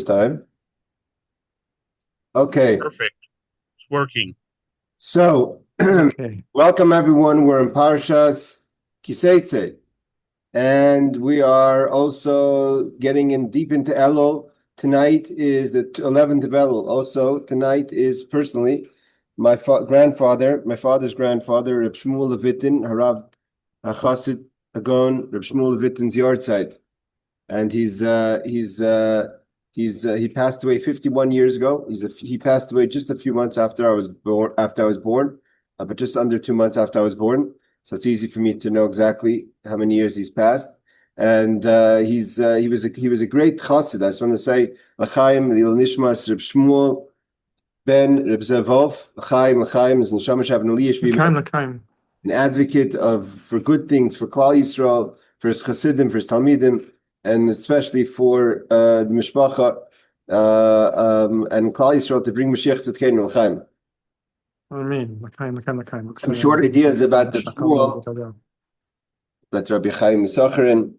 time. Okay, Perfect. It's working. so Okay. welcome everyone. We're in Parshas Teze, and we are also getting in deep into Elul. Tonight is the 11th of Elul. Also, tonight is personally my father's grandfather, Reb Shmuel Levitin, Harav Chassid Agon, Reb Shmuel Levitin's yahrzeit, and he passed away 51 years ago. He passed away just a few months after I was born, but just under 2 months after I was born. So it's easy for me to know exactly how many years he's passed. And he was a great chassid. I just want to say l'chaim l'il nishmas Reb Shmuel ben Reb Zevov, l'chaim is neshama shav L'chaim. an advocate for good things for Klal Yisrael, for his chassidim, for his talmidim, and especially for the mishpacha and Klal Yisrael to bring Mashiach Tzidkeinu l'chaim. Amen. L'chaim. Some short ideas about the Shmuel that Rabbi Chaim Sacharin.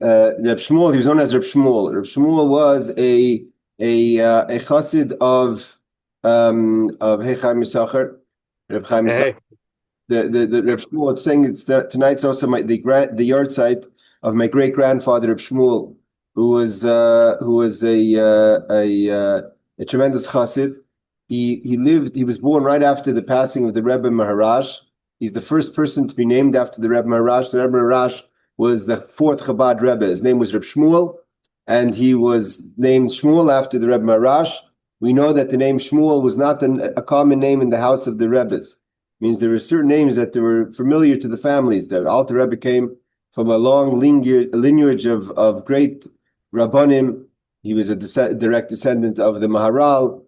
Reb Shmuel, he was known as Reb Shmuel. Reb Shmuel was a chassid of Chaim Sachar. Reb Chaim Sachar. The Reb Shmuel, it's saying tonight's also the yahrzeit of my great grandfather Reb Shmuel, who was a tremendous chassid. He was born right after the passing of the Rebbe Maharash. He's the first person to be named after the Rebbe Maharash. The Rebbe Maharash was the fourth Chabad Rebbe. His name was Reb Shmuel, and he was named Shmuel after the Rebbe Maharash. We know that the name Shmuel was not a common name in the house of the Rebbes. It means there were certain names that were familiar to the families. The Alter Rebbe came from a long lineage of great Rabbanim. He was a direct descendant of the Maharal.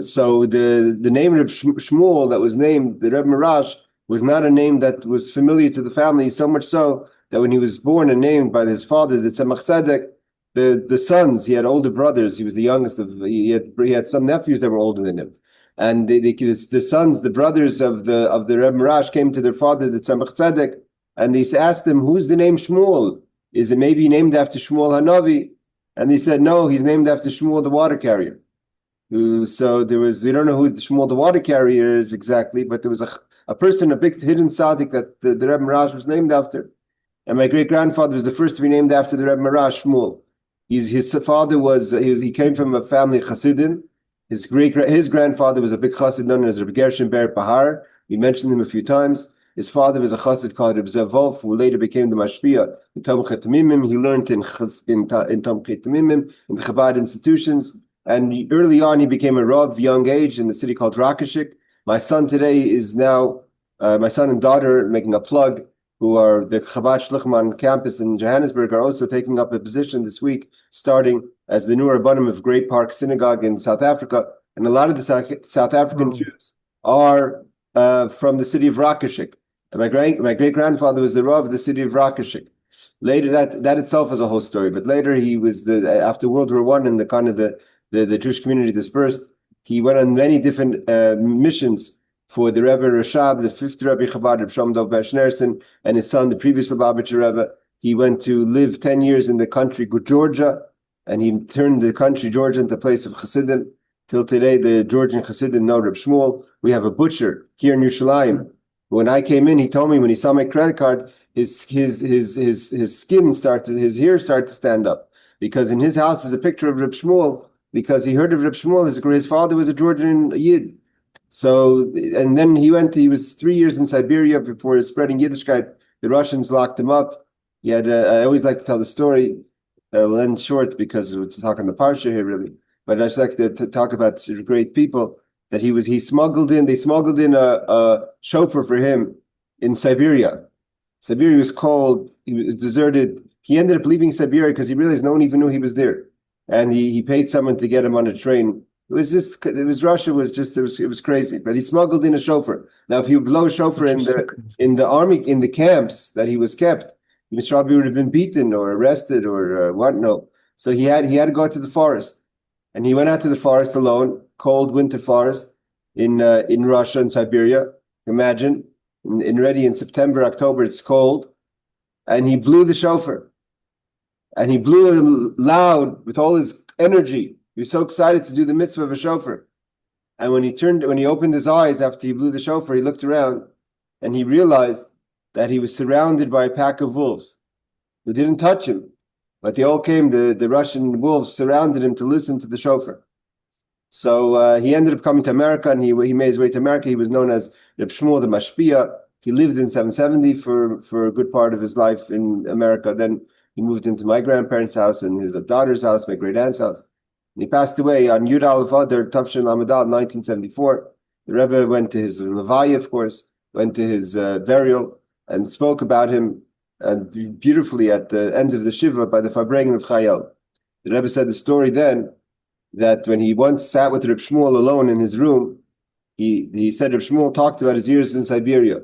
So the name Reb Shmuel that was named the Rebbe Maharash was not a name that was familiar to the family, so much so that when he was born and named by his father, the Tzemach Tzedek, the sons, he had older brothers. He was the youngest he had some nephews that were older than him. And the sons, the brothers of the Rebbe Maharash came to their father, the Tzemach Tzedek, and they asked him, who's the name Shmuel? Is it maybe named after Shmuel Hanavi? And he said, no, he's named after Shmuel the water carrier. So we don't know who Shmuel the water carrier is exactly, but there was a person, a big hidden tzaddik that the Rebbe Maharash was named after. And my great grandfather was the first to be named after the Rebbe Maharash, Shmuel. His father he came from a family of Chassidim. His grandfather was a big chassid known as Rabbi Gershon Ber Pahar. We mentioned him a few times. His father was a chassid called Reb Zevov, who later became the mashpia in Tomchei Temimim. He learned in Tomchei Temimim, in the Chabad institutions. And early on, he became a rav, young age, in the city called Rakashik. My son today is now, my son and daughter, making a plug, who are the Chabad Shluchman campus in Johannesburg, are also taking up a position this week, starting as the new Rabbanim of Great Park Synagogue in South Africa. And a lot of the South African Jews are from the city of Rakashik. And my great grandfather was the Rav of the city of Rakashik. Later, that itself is a whole story. But later, he was after World War I and the kind of the Jewish community dispersed. He went on many different missions for the Rebbe Rashab, the fifth Rebbe Chabad, Reb Shalom Dov Bashnerson, and his son, the previous Lubavitcher Rebbe. He went to live 10 years in the country Georgia, and he turned the country Georgia into a place of Chassidim. Till today, the Georgian Chassidim know Reb Shmuel. We have a butcher here in Yerushalayim. When I came in, he told me when he saw my credit card, his hair started to stand up, because in his house is a picture of Reb Shmuel, because he heard of Reb Shmuel. His father was a Georgian Yid. So, and then he was 3 years in Siberia before spreading Yiddishkeit. The Russians locked him up. He had, I always like to tell the story. We'll end short because we're talking the Parsha here, really. But I just like to talk about great people that they smuggled in a chauffeur for him in Siberia. Siberia was cold. He was deserted. He ended up leaving Siberia because he realized no one even knew he was there. And he paid someone to get him on a train. It was crazy. But he smuggled in a chauffeur. Now, if he would blow a chauffeur in the army, in the camps that he was kept, Mr. Rabbi would have been beaten or arrested or what? No. So he had to go out to the forest. And he went out to the forest alone, cold winter forest in Russia and Siberia. Imagine, already in September, October, it's cold. And he blew the chauffeur. and he blew loud with all his energy. He was so excited to do the mitzvah of a shofar. And when he opened his eyes after he blew the shofar, he looked around and he realized that he was surrounded by a pack of wolves who didn't touch him, but they all came. The Russian wolves surrounded him to listen to the shofar. So he ended up coming to America, and he made his way to America. He was known as Reb Shmuel the Mashpia. He lived in 770 for a good part of his life in America. Then he moved into my grandparents' house and his daughter's house, my great aunt's house. And he passed away on Yud Aleph Adar Tafshin Lamed Al 1974. The Rebbe went to his levaya, of course, went to his burial, and spoke about him beautifully at the end of the Shiva by the Farbrengen of Chayel. The Rebbe said the story then that when he once sat with Reb Shmuel alone in his room, he said Reb Shmuel talked about his years in Siberia.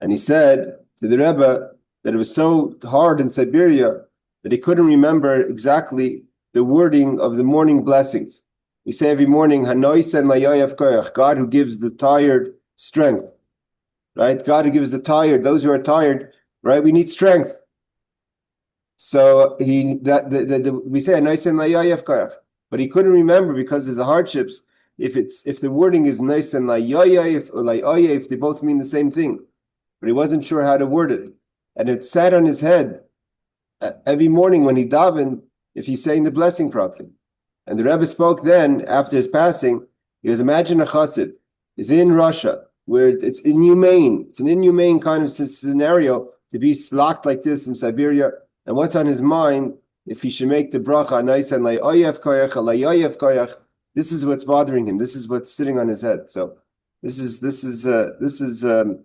And he said to the Rebbe that it was so hard in Siberia that he couldn't remember exactly the wording of the morning blessings. We say every morning, Hanoisen layoyev koyach, God who gives the tired strength. Right? God who gives the tired, those who are tired, right? We need strength. So we say Hanoisen layoyev koyach. But he couldn't remember because of the hardships. If the wording is nice and layoyev or layoyev, they both mean the same thing. But he wasn't sure how to word it. And it sat on his head every morning when he davened, if he's saying the blessing properly. And the Rebbe spoke then, after his passing, he goes, imagine a chassid is in Russia, where it's inhumane. It's an inhumane kind of scenario to be locked like this in Siberia. And what's on his mind, if he should make the bracha, nice and layoyev koyach, this is what's bothering him. This is what's sitting on his head. So this is the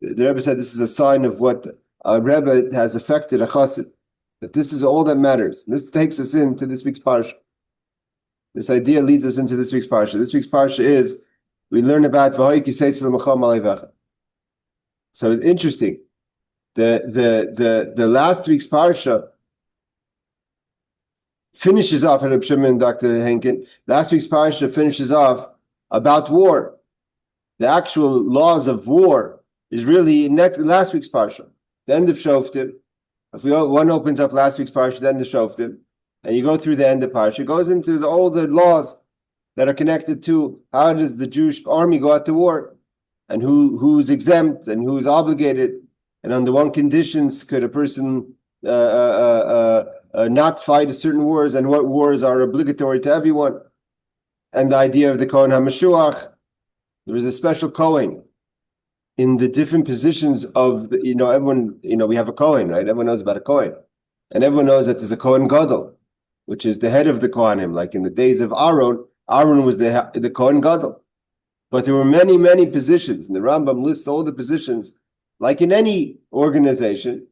Rebbe said this is a sign of what a Rebbe has affected a chassid, that this is all that matters. This takes us into this week's Parsha. This idea leads us into this week's Parsha. This week's Parsha is, we learn about V'hoi kiseitz l'macham aleivecha. So it's interesting. The last week's Parsha finishes off, and Reb Shimon, Dr. Henkin, last week's Parsha finishes off about war. The actual laws of war is really last week's Parsha, the end of Shoftim. If one opens up last week's Parsha, the end of Shoftim, and you go through the end of Parsha, it goes into all the laws that are connected to how does the Jewish army go out to war, and who's exempt and who's obligated, and under what conditions could a person not fight certain wars, and what wars are obligatory to everyone, and the idea of the Kohen HaMashuach. There was a special Kohen in the different positions of everyone, we have a Kohen, right? Everyone knows about a Kohen. And everyone knows that there's a Kohen Gadol, which is the head of the Kohanim. Like in the days of Aaron was the Kohen Gadol. But there were many, many positions, and the Rambam lists all the positions, like in any organization,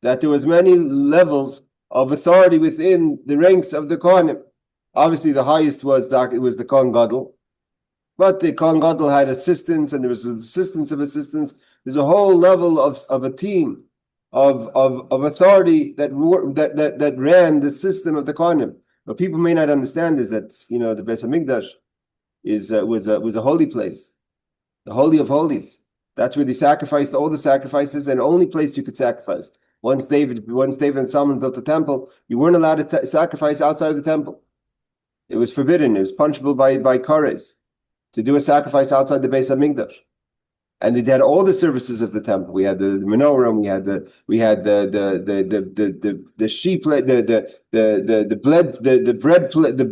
that there was many levels of authority within the ranks of the Kohanim. Obviously, the highest was the Kohen Gadol. But the Kohen Gadol had assistants, and there was assistants of assistants. There's a whole level of a team of authority that ran the system of the Kohanim. What people may not understand is that the Beis Hamikdash was a holy place, the Holy of Holies. That's where they sacrificed all the sacrifices, and only place you could sacrifice. Once David and Solomon built the temple, you weren't allowed to sacrifice outside of the temple. It was forbidden. It was punishable by kares to do a sacrifice outside the Beis Hamikdash. And they had all the services of the temple. We had the menorah, the sheep, the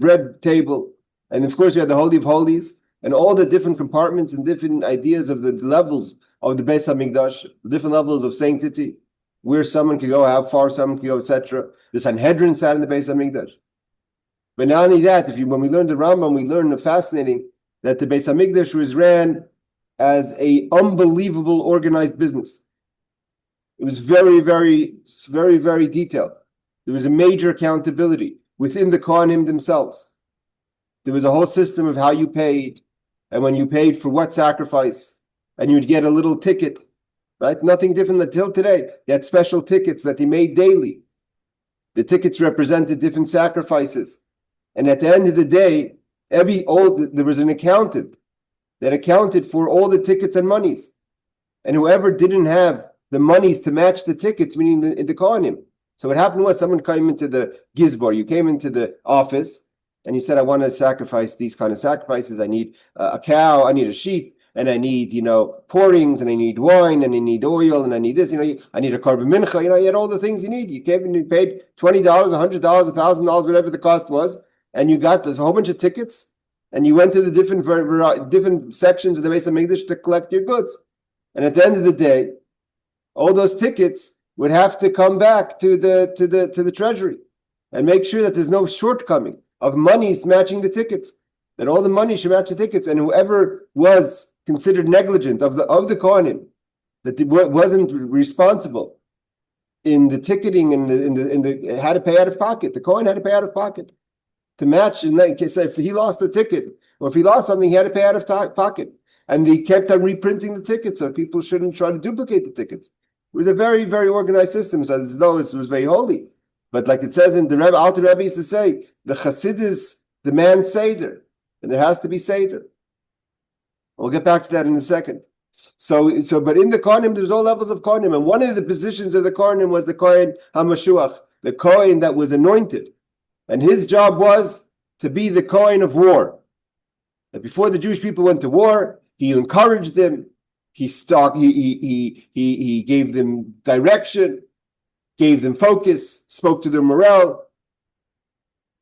bread table, and of course we had the Holy of Holies, and all the different compartments and different ideas of the levels of the Beis Hamikdash, different levels of sanctity, where someone could go, how far someone could go, etc. The Sanhedrin sat in the Beis Hamikdash. But not only that, when we learned the Rambam, we learned the fascinating that the Beis Hamikdash was ran as a unbelievable organized business. It was very, very, very, very detailed. There was a major accountability within the Kohanim themselves. There was a whole system of how you paid, and when you paid for what sacrifice, and you'd get a little ticket, right? Nothing different until today. You had special tickets that they made daily. The tickets represented different sacrifices. And at the end of the day, there was an accountant that accounted for all the tickets and monies. And whoever didn't have the monies to match the tickets, meaning the Kohanim, So what happened was someone came into the gizbor, you came into the office, and you said, I want to sacrifice these kind of sacrifices. I need a cow, I need a sheep, and I need, pourings, and I need wine, and I need oil, and I need this, I need a korban mincha, you had all the things you need. You came and you paid $20, $100, $1,000, whatever the cost was, and you got a whole bunch of tickets, and you went to the different sections of the Beis HaMikdash to collect your goods. And at the end of the day, all those tickets would have to come back to the treasury and make sure that there's no shortcoming of monies matching the tickets, that all the money should match the tickets, and whoever was considered negligent of the Kohanim, that wasn't responsible in the ticketing and had to pay out of pocket. The Kohen had to pay out of pocket to match. In case if he lost the ticket or if he lost something, he had to pay out of pocket. And they kept on reprinting the tickets so people shouldn't try to duplicate the tickets. It was a very, very organized system, so as though it was very holy. But like it says in the Rebbe, Alter Rebbe used to say, the Chassidus demand Seder, and there has to be Seder. We'll get back to that in a second. So, but in the Kohanim, there's all levels of Kohanim, and one of the positions of the Kohanim was the Kohen HaMashuach, the Kohen that was anointed, and his job was to be the Kohen of war. That before the Jewish people went to war, he encouraged them, he gave them direction, gave them focus, spoke to their morale,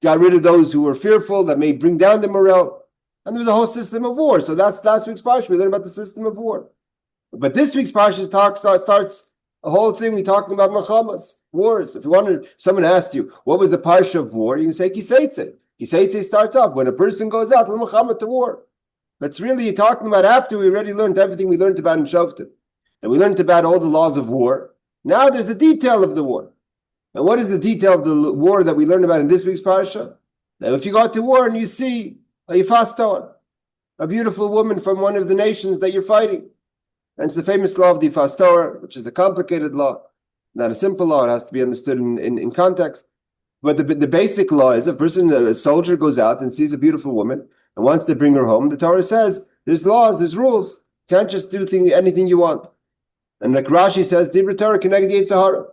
got rid of those who were fearful, that may bring down the morale. And there's a whole system of war. So that's last week's Parsha. We learned about the system of war. But this week's Parsha starts a whole thing. We're talking about Mechamas, wars. If someone asked you, what was the Parsha of war? You can say Kiseitze. Kiseitze starts off when a person goes out to war. But it's really talking about after we already learned everything we learned about in Shoftim. And we learned about all the laws of war. Now there's a detail of the war. And what is the detail of the war that we learned about in this week's Parsha? Now if you go out to war and you see a Yifas Torah, a beautiful woman from one of the nations that you're fighting. And it's the famous law of the Yifas Torah, which is a complicated law, not a simple law. It has to be understood in context. But the basic law is a soldier goes out and sees a beautiful woman and wants to bring her home. The Torah says there's laws, there's rules. You can't just do anything you want. And like Rashi says, Dibra Torah Keneged Yetzirah.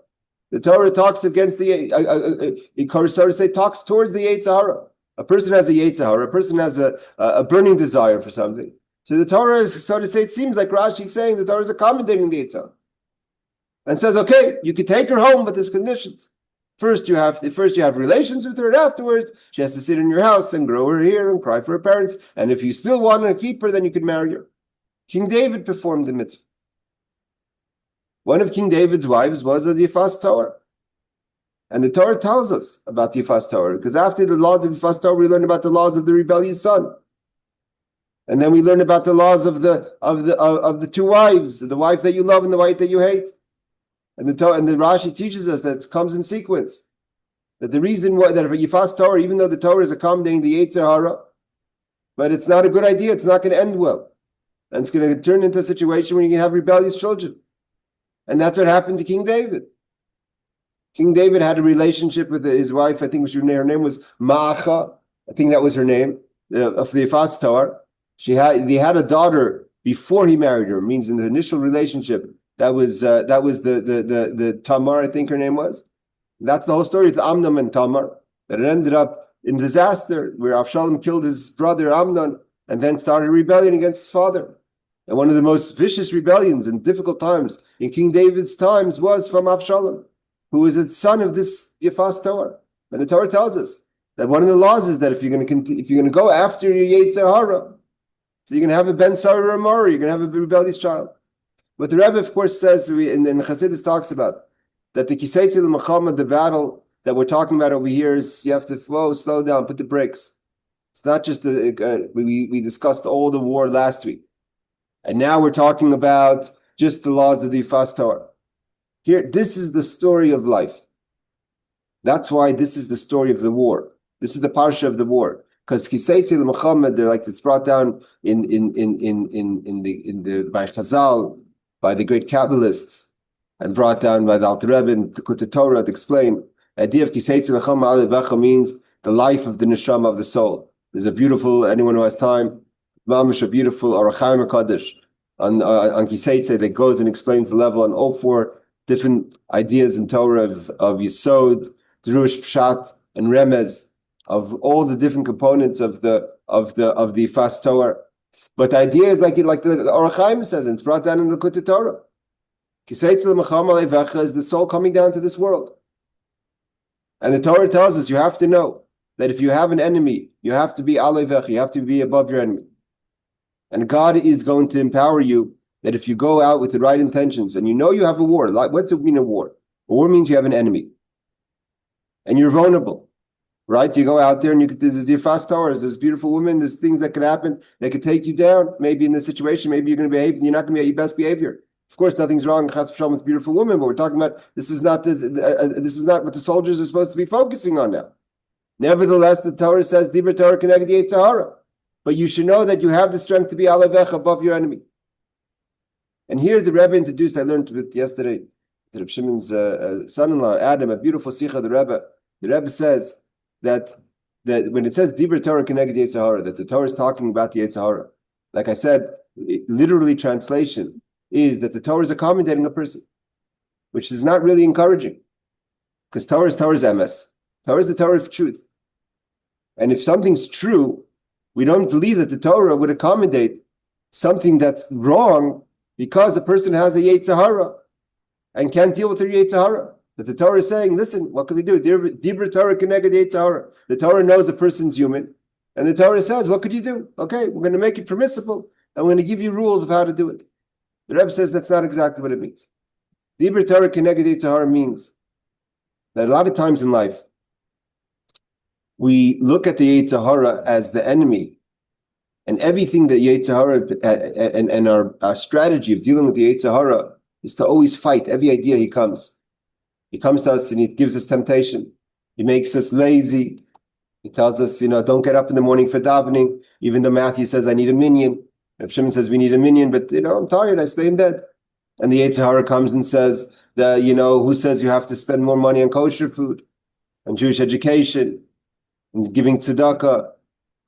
The Torah talks against talks towards the Yetzirah. A person has a Yetzirah, a person has a burning desire for something. So the Torah is, so to say, it seems like Rashi is saying the Torah is accommodating the Yetzirah. And says, okay, you can take her home, but there's conditions. First you have relations with her, and afterwards she has to sit in your house and grow her hair and cry for her parents. And if you still want to keep her, then you can marry her. King David performed the mitzvah. One of King David's wives was a Yifas Torah. And the Torah tells us about the Yifas Torah, because after the laws of Yifas Torah, we learn about the laws of the rebellious son. And then we learn about the laws of the two wives, the wife that you love and the wife that you hate. And the Rashi teaches us that it comes in sequence. That the reason why that if a Yifas Torah, even though the Torah is accommodating the Yetzer Hara, but it's not a good idea, it's not going to end well. And it's going to turn into a situation where you can have rebellious children. And that's what happened to King David. King David had a relationship with his wife. I think her name was Ma'acha. I think that was her name, of the Yifas Torah. They had a daughter before he married her. It means in the initial relationship, that was the Tamar, I think her name was. That's the whole story of Amnon and Tamar. That it ended up in disaster where Avshalom killed his brother Amnon and then started a rebellion against his father. And one of the most vicious rebellions and difficult times in King David's times was from Avshalom, who is a son of this Yifas Torah. And the Torah tells us that one of the laws is that if you're going to go after your Yetzer Hara, so you're going to have a Ben Sarah or Mara, you're going to have a rebellious child. But the Rebbe, of course, says, and Chassidus talks about, that the Kiseitze L'Machama, the battle that we're talking about over here, is you have to slow down, put the brakes. It's not just, we discussed all the war last week. And now we're talking about just the laws of the Yifas Torah. Here, this is the story of life. That's why this is the story of the war. This is the Parsha of the war. Because Kiseitze L'Machama, like it's brought down in the by Chazal, by the great Kabbalists, and brought down by the Alter Rebbe and the Torah to explain. The idea of Kiseitze L'Machama Alevecha means the life of the neshama of the soul. There's a beautiful, anyone who has time, mamish, a beautiful Orach Chaim HaKadosh on Kiseitze that goes and explains the level on all four different ideas in Torah of Yisod, Drush, Pshat, and Remez, of all the different components of the fast Torah. But the idea is like the Orach Chaim says, and it's brought down in the Likutei Torah. Kiseitz l'macham aleivecha is the soul coming down to this world. And the Torah tells us you have to know that if you have an enemy, you have to be aleivecha, you have to be above your enemy. And God is going to empower you that if you go out with the right intentions and you know you have a war, like what's it mean a war? A war means you have an enemy. And you're vulnerable. Right? You go out there and there's your fast towers, there's beautiful women, there's things that could happen, that could take you down, maybe in this situation, maybe you're going to behave, you're not going to be at your best behavior. Of course, nothing's wrong with beautiful women, but we're talking about this is not what the soldiers are supposed to be focusing on now. Nevertheless, the Torah says, Dibur Torah Keneged Yetzer Hara. But you should know that you have the strength to be Alevecha, above your enemy. And here the Rebbe introduced, I learned it yesterday, Reb Shimon's son-in-law, Adam, a beautiful Sikha, the Rebbe says, that when it says Dibur Torah Keneged Yetzer Hara, that the Torah is talking about the Yetzer Hara. Like I said, literally translation is that the Torah is accommodating a person, which is not really encouraging. Because Torah is emes. Torah is the Torah of truth. And if something's true, we don't believe that the Torah would accommodate something that's wrong because a person has a Yetzer Hara and can't deal with their Yetzer Hara. That the Torah is saying, listen, what can we do? Dibur Torah Keneged Yetzer Hara. The Torah knows a person's human, and the Torah says, what could you do? Okay, we're going to make it permissible, and we're going to give you rules of how to do it. The Rebbe says that's not exactly what it means. Dibur Torah Keneged Yetzer Hara means that a lot of times in life, we look at the Yetzer Hara as the enemy, and everything that Yetzer Hara and our strategy of dealing with the Yetzer Hara is to always fight every idea he comes. He comes to us and he gives us temptation. He makes us lazy. He tells us, don't get up in the morning for davening. Even though Matthew says, I need a minyan. Reb Shimon says, we need a minyan, but, I'm tired. I stay in bed. And the Yetzer Hara comes and says, who says you have to spend more money on kosher food, on Jewish education, and giving tzedakah?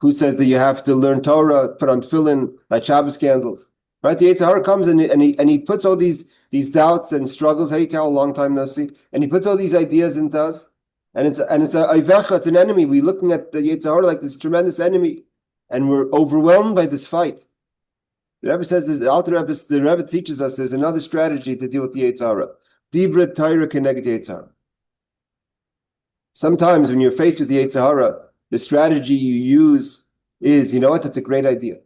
Who says that you have to learn Torah, put on tefillin, light Shabbos candles? Right? The Yetzer Hara comes and he puts all these doubts and struggles. Hey, Cal, a long time no see. And he puts all these ideas into us. And it's a Ivecha, it's an enemy. We're looking at the Yetzer Hara like this tremendous enemy. And we're overwhelmed by this fight. The Rebbe says this, the Rebbe teaches us there's another strategy to deal with the Yetzer Hara. Dibur Torah Keneged Yetzer Hara. Sometimes when you're faced with the Yetzer Hara, the strategy you use is, that's a great idea.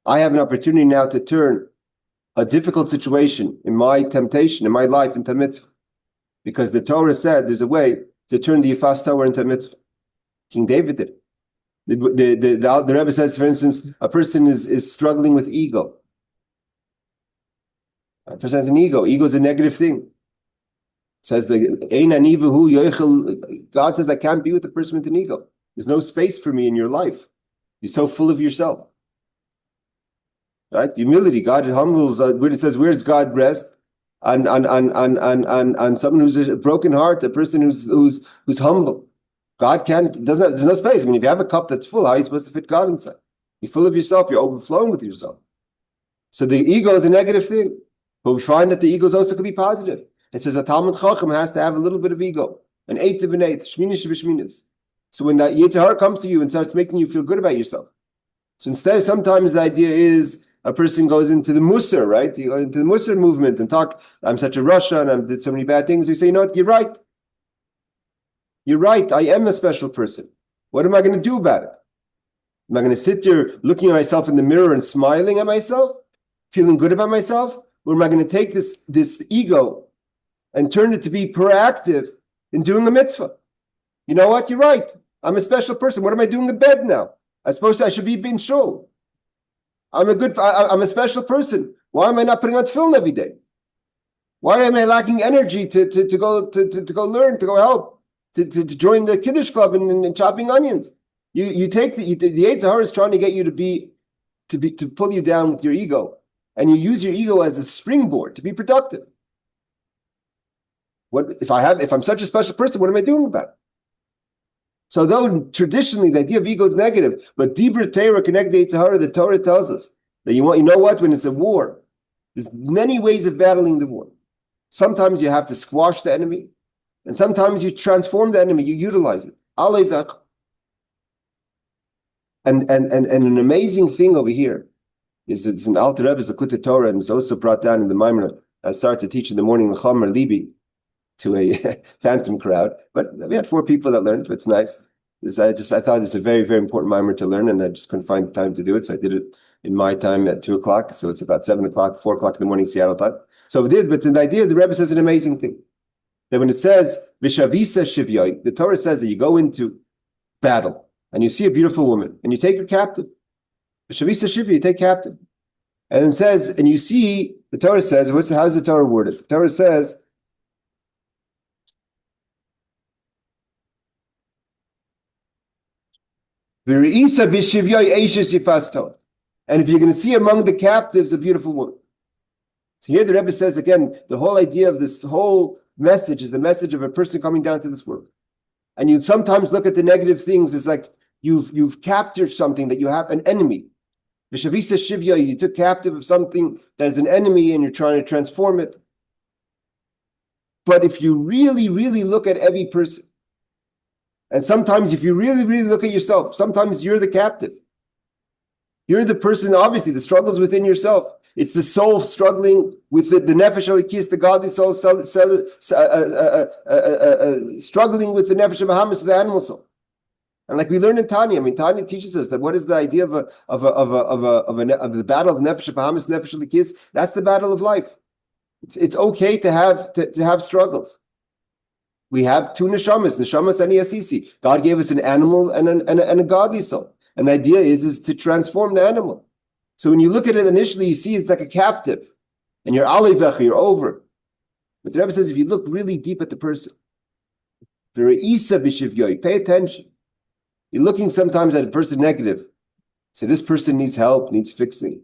I have an opportunity now to turn a difficult situation in my temptation, in my life, into mitzvah. Because the Torah said there's a way to turn the Yifas Torah into mitzvah. King David did it. The Rebbe says, for instance, a person is struggling with ego. A person has an ego. Ego is a negative thing. Says God says I can't be with a person with an ego. There's no space for me in your life. You're so full of yourself. Right? The humility, God humbles. When it says, "Where does God rest?" On someone who's a broken heart, a person who's humble. God can't. There's no space. I mean, if you have a cup that's full, how are you supposed to fit God inside? You're full of yourself. You're overflowing with yourself. So the ego is a negative thing, but we find that the ego also could be positive. It says a Talmud Chacham has to have a little bit of ego, an eighth of an eighth, shminish b'shminis. So when that Yetzer Hara comes to you and starts making you feel good about yourself, so instead, sometimes the idea is a person goes into the Musar, right? You go into the Musar movement and talk, I'm such a Russia and I did so many bad things. You say, what? You're right. You're right. I am a special person. What am I going to do about it? Am I going to sit there looking at myself in the mirror and smiling at myself, feeling good about myself? Or am I going to take this ego and turn it to be proactive in doing a mitzvah? You know what? You're right. I'm a special person. What am I doing in bed now? I should be in shul. I'm a special person. Why am I not putting on tefillin every day? Why am I lacking energy to go learn, to go help, to join the Kiddush club and chopping onions? You take the Yetzer Hara is trying to get you to pull you down with your ego, and you use your ego as a springboard to be productive. What if I'm such a special person? What am I doing about it? So though traditionally the idea of ego is negative, but Dibur Torah Keneged Yetzer Hara, the Torah tells us that you know what, when it's a war, There's many ways of battling the war. Sometimes you have to squash the enemy, and sometimes you transform the enemy, you utilize it. And an amazing thing over here is that from the Alter Rebbe's Likutei Torah, and it's also brought down in the Maimon. I started to teach in the morning L'chomer Libi to a phantom crowd, but we had 4 people that learned. It's nice. I thought it's a very, very important mimer to learn, and I just couldn't find the time to do it, so I did it in my time at 2:00. So it's about 7:00, 4:00 in the morning Seattle time. So we did, but the idea, the Rebbe says an amazing thing that when it says Vishavisa Shivyoy, the Torah says that you go into battle and you see a beautiful woman and you take her captive. Vishavisa Shivya, you take captive, and it says, and you see, the Torah says, how's the Torah worded? The Torah says, and if you're going to see among the captives a beautiful woman. So here the Rebbe says again, the whole idea of this whole message is the message of a person coming down to this world. And you sometimes look at the negative things as like you've captured something, that you have an enemy. Vishavisa Shivya, you took captive of something that is an enemy and you're trying to transform it. But if you really, really look at every person, and sometimes if you really, really look at yourself, sometimes you're the captive. You're the person, obviously, the struggles within yourself. It's the soul struggling with the nefesh alikis, the godly soul struggling with the nefesh of Bahamas, the animal soul. And like we learned in Tanya, Tanya teaches us that what is the idea of the battle of nefesh of Bahamas, nefesh alikis? That's the battle of life. It's okay to have struggles. We have 2 neshamas and yasisi. God gave us an animal and a godly soul. And the idea is to transform the animal. So when you look at it initially, you see it's like a captive. And you're alivach, you're over. But the Rebbe says, if you look really deep at the person, pay attention. You're looking sometimes at a person negative. Say, this person needs help, needs fixing.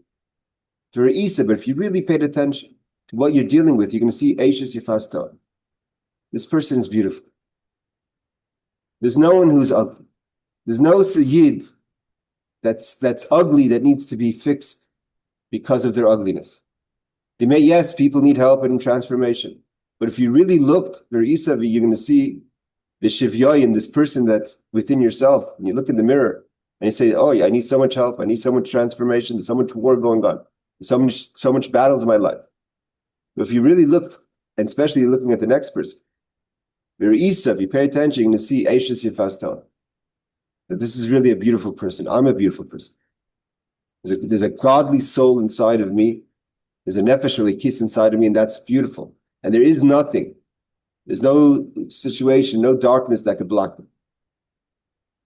But if you really paid attention to what you're dealing with, you're going to see Eishes Yifasta. This person is beautiful. There's no one who's ugly. There's no Sayyid that's ugly that needs to be fixed because of their ugliness. Yes, people need help and transformation. But if you really looked, you're going to see the shivyoy in this person that's within yourself. And you look in the mirror and you say, oh yeah, I need so much help. I need so much transformation. There's so much war going on. There's so much battles in my life. But if you really looked, and especially looking at the next person, if you pay attention, you're going to see Eishes Yifaston. That this is really a beautiful person. I'm a beautiful person. There's a godly soul inside of me. There's a nefesh alikis inside of me, and that's beautiful. And there is nothing. There's no situation, no darkness that could block them.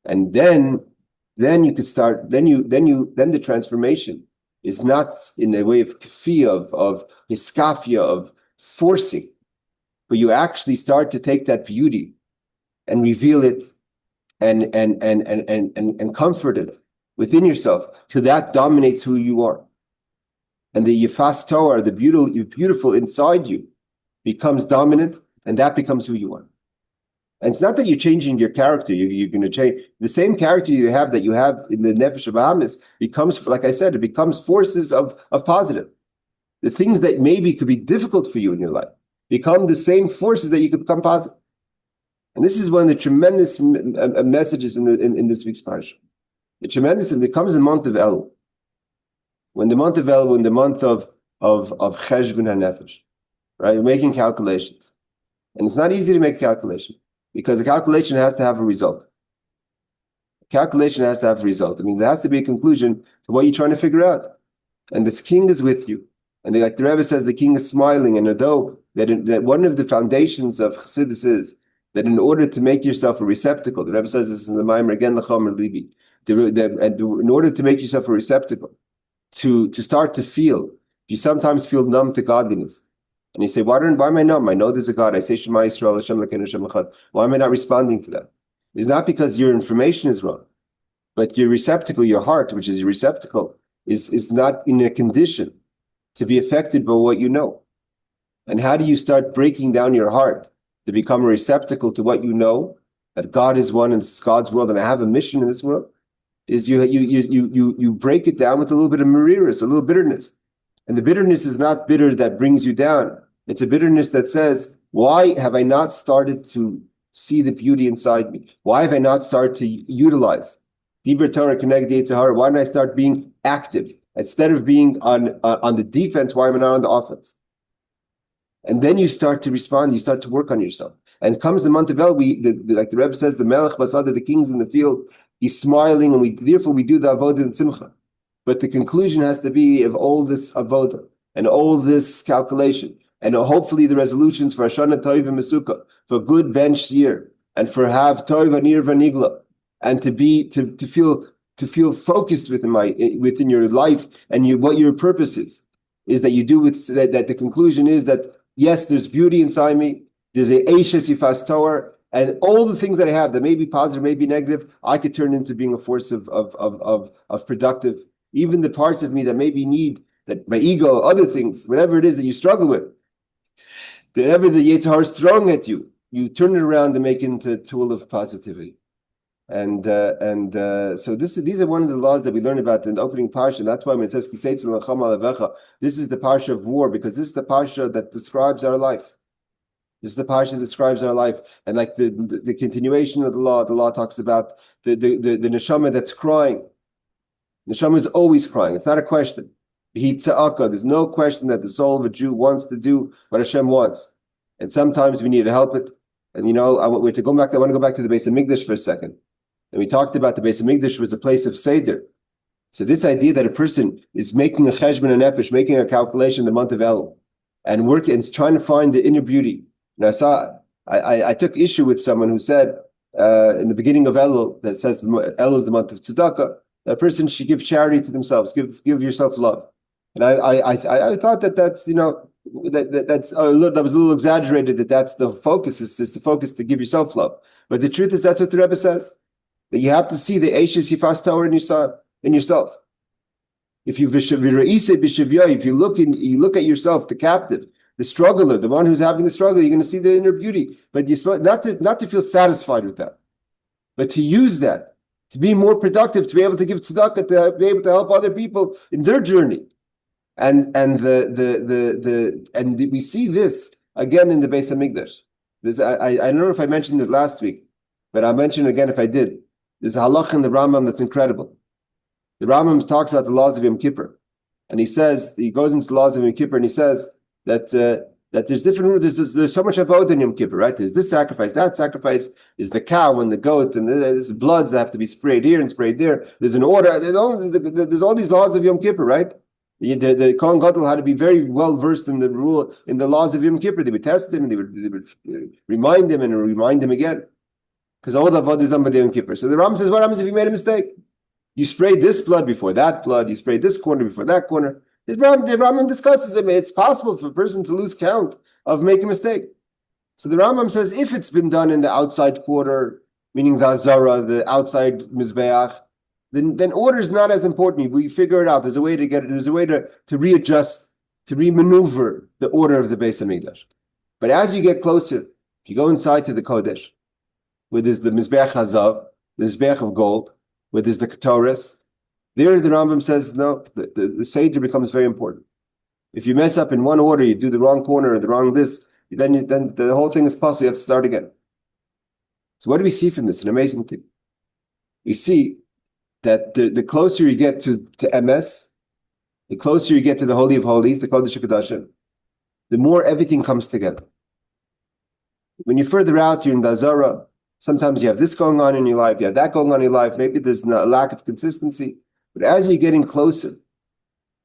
And then you could start. Then the transformation is not in a way of kafiyah, of hiskafia, of forcing, but you actually start to take that beauty and reveal it and comfort it within yourself till that dominates who you are. And the Yifas Torah, the beautiful inside you, becomes dominant, and that becomes who you are. And it's not that you're changing your character, you're going to change. The same character you have that you have in the Nefesh of Bahamas becomes, like I said, it becomes forces of positive. The things that maybe could be difficult for you in your life become the same forces that you could become positive. And this is one of the tremendous messages in this week's Parsha. The tremendous, and it comes in the month of Elul. When the month of Cheshbon HaNefesh, right? You're making calculations. And it's not easy to make a calculation because the calculation has to have a result. Calculation has to have a result. I mean, there has to be a conclusion to what you're trying to figure out. And this king is with you. And like the Rebbe says, the king is smiling. And although that one of the foundations of Chassidus is that in order to make yourself a receptacle, the Rebbe says this in the Maimer again, L'chomer Libi, in order to make yourself a receptacle, to start to feel, you sometimes feel numb to godliness. And you say, why am I numb? I know there's a God. I say Shema Yisrael, Hashem Elokeinu Hashem Echad. Why am I not responding to that? It's not because your information is wrong, but your receptacle, your heart, which is your receptacle, is not in a condition to be affected by what you know. And how do you start breaking down your heart to become a receptacle to what you know, that God is one and this is God's world and I have a mission in this world? Is you break it down with a little bit of mariris, a little bitterness. And the bitterness is not bitter that brings you down. It's a bitterness that says, why have I not started to see the beauty inside me? Why have I not started to utilize? Dibur Torah connect the Yitzhahara. Why don't I start being active? Instead of being on the defense, why am I not on the offense? And then you start to respond, you start to work on yourself. And comes the month of El, like the Rebbe says, the Melech Basada, the king's in the field, he's smiling, and therefore we do the Avodah and Simcha. But the conclusion has to be of all this Avodah and all this calculation, and hopefully the resolutions for Hashanah Tov and Mesukah, for good benched year, and for have Tov Anir Vanigla, and to feel focused within your life and what your purpose is that you do with that the conclusion is that yes, there's beauty inside me, there's a Eishes Yifas Torah, and all the things that I have that may be positive, may be negative, I could turn into being a force of productive. Even the parts of me that maybe need, that my ego, other things, whatever it is that you struggle with, whatever the Yetzirah is throwing at you, you turn it around and make it into a tool of positivity. And so these are one of the laws that we learn about in the opening Parsha. That's why when it says this is the Parsha of war, because this is the Parsha that describes our life. This is the Parsha that describes our life. And like the continuation of the law talks about the neshama that's crying. Neshama is always crying. It's not a question. There's no question that the soul of a Jew wants to do what Hashem wants. And sometimes we need to help it. And I want to go back to the Beis Hamikdash for a second. And we talked about the Beis Hamikdash was a place of Seder. So this idea that a person is making a cheshbon and nefesh, making a calculation in the month of Elul, and working and trying to find the inner beauty. And I took issue with someone who said in the beginning of Elul that says Elul is the month of tzedakah. That a person should give charity to themselves, give yourself love. And I thought that's that was a little exaggerated. That's the focus. Is the focus to give yourself love. But the truth is that's what the Rebbe says. That you have to see the Eishes Yifas Torah in yourself. If you look at yourself, the captive, the struggler, the one who's having the struggle, you're going to see the inner beauty. But you're not to feel satisfied with that, but to use that to be more productive, to be able to give tzedakah, to be able to help other people in their journey. And we see this again in the Beis Hamikdash. I don't know if I mentioned it last week, but I'll mention it again if I did. There's a halach in the Rambam that's incredible. The Rambam talks about the laws of Yom Kippur, and he goes into the laws of Yom Kippur, and he says that there's different. There's so much avodah in Yom Kippur, right? There's this sacrifice, that sacrifice is the cow and the goat, and there's bloods that have to be sprayed here and sprayed there. There's an order. There's all these laws of Yom Kippur, right? The Kohen Gadol had to be very well versed in the laws of Yom Kippur. They would test him, and they would remind him and remind him again, because all the avodah is done by the Yom Kippur. So the Rambam says, what happens if you made a mistake? You sprayed this blood before that blood. You sprayed this corner before that corner. The Rambam discusses it. It's possible for a person to lose count of making a mistake. So the Rambam says if it's been done in the outside quarter, meaning the Azara, the outside Mizbeach, then order is not as important. We figure it out. There's a way to get it. There's a way to readjust, to remaneuver the order of the Beis Hamikdash. But as you get closer, if you go inside to the Kodesh, where there's the Mizbeach Hazav, the Mizbeach of gold, where there's the Ketores, there the Rambam says, no, the Seder becomes very important. If you mess up in one order, you do the wrong corner or the wrong this, then the whole thing is possible. You have to start again. So what do we see from this? An amazing thing. We see that the closer you get to MS, the closer you get to the Holy of Holies, the Kodesh HaKodashim, the more everything comes together. When you're further out, you're in the Azara. Sometimes you have this going on in your life, you have that going on in your life. Maybe there's a lack of consistency. But as you're getting closer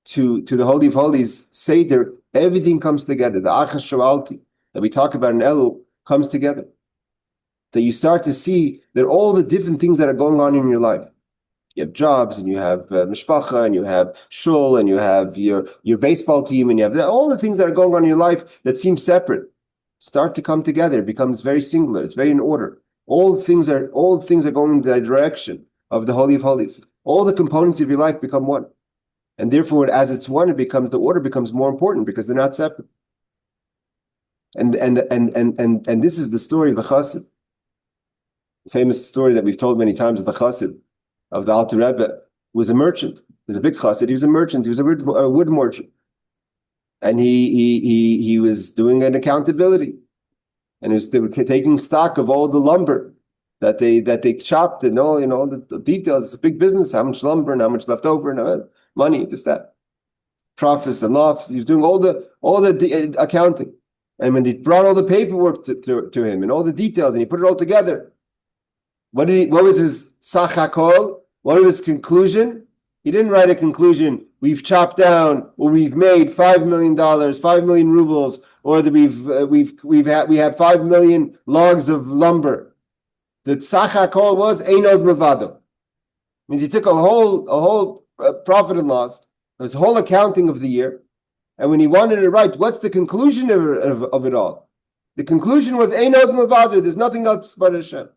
to the Holy of Holies, Seder, everything comes together. The Achas Shoalti that we talk about in Elul comes together. That you start to see that all the different things that are going on in your life. You have jobs, and you have mishpacha, and you have shul, and you have your baseball team, and you have all the things that are going on in your life that seem separate. Start to come together. It becomes very singular. It's very in order. All things are going in the direction of the Holy of Holies. All the components of your life become one. And therefore, as it's one, the order becomes more important because they're not separate. And this is the story of the Chassid. The famous story that we've told many times of the Chassid, of the Alter Rebbe, was a merchant. He was a big Chassid. He was a merchant. He was a wood merchant. and he was doing an accountability, and they were taking stock of all the lumber that they chopped and all the details. It's a big business. How much lumber and how much left over and money, this that, profits and loss. He was doing all the accounting, and when they brought all the paperwork to him and all the details, and he put it all together, what was his sachakol? What was his conclusion? He didn't write a conclusion. We've chopped down, or we've made $5 million, 5 million rubles, or that we have 5 million logs of lumber. The tzachakol was einod mevado. Means he took a whole profit and loss, his whole accounting of the year, and when he wanted to write, what's the conclusion of it all? The conclusion was einod mevado. There's nothing else but Hashem.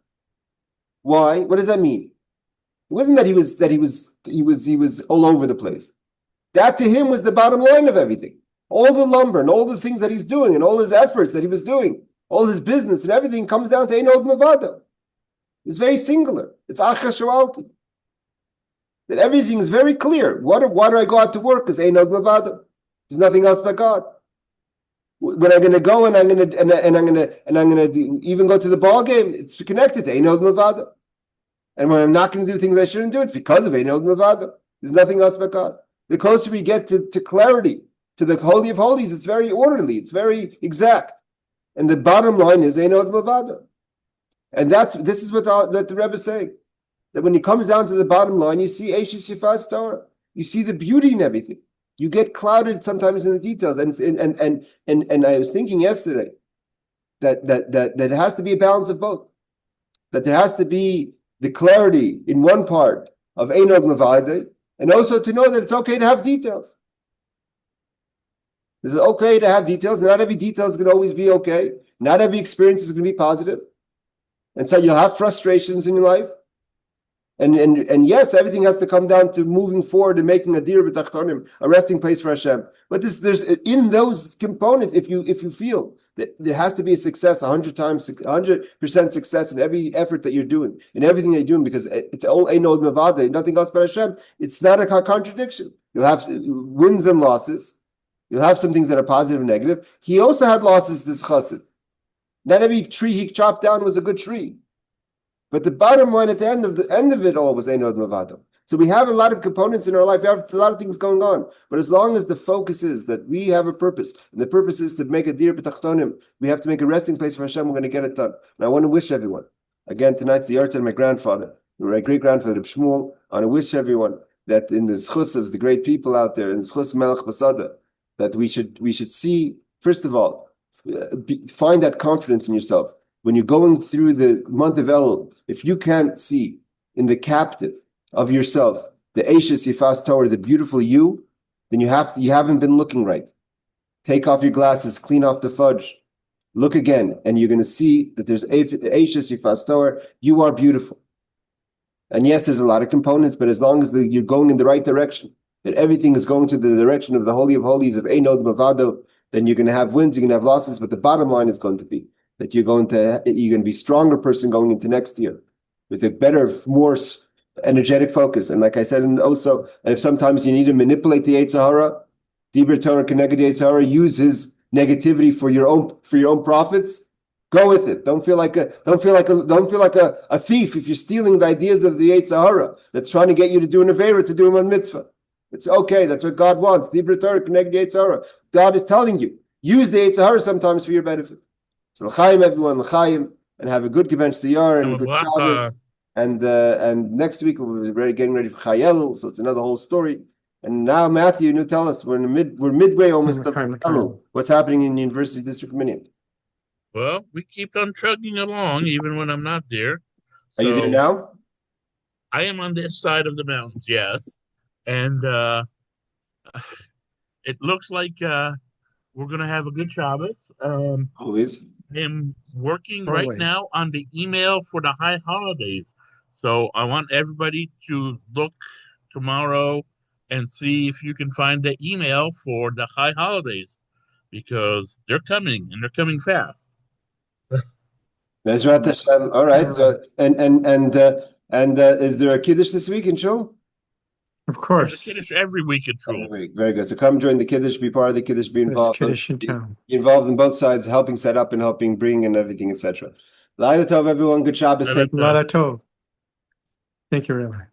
Why? What does that mean? It wasn't that he was all over the place. That to him was the bottom line of everything. All the lumber and all the things that he's doing and all his efforts that he was doing, all his business and everything comes down to Einod Mevado. It's very singular. It's Acha Shoalti. That everything is very clear. Why do I go out to work? Because Einod Mevado. There's nothing else but God. When I'm going to go and I'm going to even go to the ball game, it's connected to Einod Mevado. And when I'm not going to do things I shouldn't do, it's because of Einod Mevado. There's nothing else but God. The closer we get to clarity, to the Holy of Holies, it's very orderly, it's very exact. And the bottom line is Einod Mevado. And this is what the Rebbe is saying. That when it comes down to the bottom line, you see Eishes Shifas Torah. You see the beauty in everything. You get clouded sometimes in the details. And I was thinking yesterday that it has to be a balance of both. That there has to be the clarity in one part of Einod Mevado, and also to know that it's okay to have details. It's okay to have details. Not every detail is going to always be okay. Not every experience is going to be positive. And so you'll have frustrations in your life. And yes, everything has to come down to moving forward and making a dir b'tachtonim, a resting place for Hashem. But there's in those components, if you feel that there has to be a success 100% success in every effort that you're doing, in everything that you're doing, because it's all Einod Mevado, nothing else but Hashem. It's not a contradiction. You'll have wins and losses. You'll have some things that are positive and negative. He also had losses, this chassid. Not every tree he chopped down was a good tree. But the bottom line at the end of it all was Einod Mevado. So we have a lot of components in our life. We have a lot of things going on. But as long as the focus is that we have a purpose, and the purpose is to make a dir b'tachtonim, we have to make a resting place for Hashem, we're going to get it done. And I want to wish everyone, again, tonight's the yahrzeit of my grandfather, my great-grandfather, Reb Shmuel. I want to wish everyone that in the zchus of the great people out there, in the zchus Melech Basada, that we should see, first of all, find that confidence in yourself. When you're going through the month of Elul, if you can't see in the captive of yourself the Eishes Yifas Torah, the beautiful you, then you haven't been looking right. Take off your glasses, clean off the fudge, look again, and you're going to see that there's Eishes Yifas Torah. You are beautiful. And yes, there's a lot of components, but as long as you're going in the right direction, that everything is going to the direction of the Holy of Holies, of Einod Mevado, then you're going to have wins, you're going to have losses, but the bottom line is going to be that you're going to be a stronger person going into next year with a better, more energetic focus. And like I said, and if sometimes you need to manipulate the Yetzer Hara, Dibur Torah Keneged Yetzer Hara, use his negativity for your own profits. Go with it. Don't feel like a thief if you're stealing the ideas of the Yetzer Hara that's trying to get you to do an avera, to do a mitzvah. It's okay. That's what God wants. Dibur Torah Keneged Yetzer Hara. God is telling you, use the Yetzer Hara sometimes for your benefit. So l'chaim everyone, l'chaim, and have a good Gebench Yar and a good Shabbos. And next week we'll be getting ready for Elul, so it's another whole story. And now Matthew, you tell us we're midway almost of Elul. What's happening in the University District of Minyan? Well, we keep on chugging along even when I'm not there. So, are you there now? I am on this side of the mountains, yes, and it looks like we're gonna have a good Shabbos. Always. I'm working right now on the email for the high holidays. So I want everybody to look tomorrow and see if you can find the email for the high holidays, because they're coming and they're coming fast. Bezrat Hashem. All right. So and is there a kiddush this week in Shul? Of There's a course. Kiddush every week at Shul. Every week. Very good. So come join the Kiddush, be part of the Kiddush, be There's involved. Kiddush in town. Be involved in both sides, helping set up and helping bring and everything, etc. Laila Tov, everyone. Good Shabbos. Laila Take Lala Tov. Thank you, Rabbi.